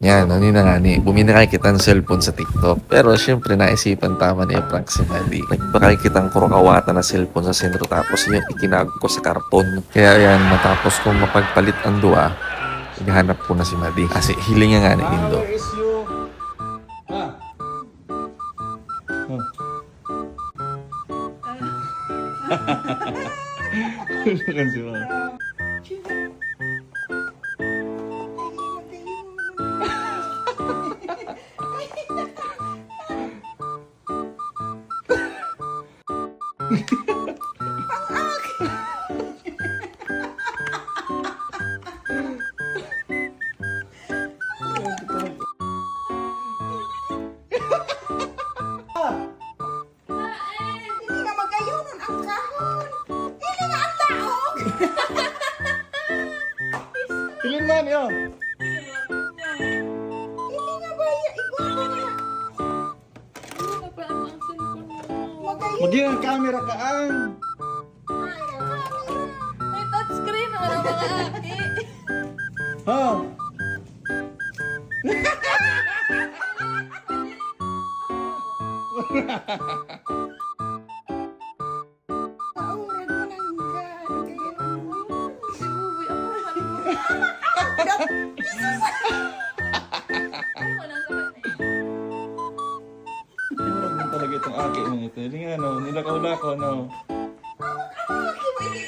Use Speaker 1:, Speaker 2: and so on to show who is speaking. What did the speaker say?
Speaker 1: Yan, ano na nga ni, buminakay kitang cellphone sa TikTok. Pero syempre naisipan tama ni prank si Madi. Nagpakay kitang kurokawata na cellphone sa sentro tapos yung ikinag ko sa karton. Kaya yan, matapos kong mapagpalit ang dua, hinahanap ko na si Madi. Kasi hiling nga ni Indo.
Speaker 2: Where is you? Ha? Kan si Ma.
Speaker 3: Hindi nga magayunon ang kahon. Hindi nga ang taog.
Speaker 2: Ilin man yun.
Speaker 3: Hindi nga ba ikaw nga. Magayon.
Speaker 2: Maging ang camera ka ang.
Speaker 4: May touchscreen naman ang mga aki.
Speaker 2: Ha?
Speaker 3: Maurag mo lang ka.
Speaker 4: Si Buboy, ako mahal mo. Ay, wala naman eh.
Speaker 2: Tinurag mo talaga itong aki mo ito. Hindi nga no, nilakaw-lakaw no.
Speaker 3: Ang aki mo, hindi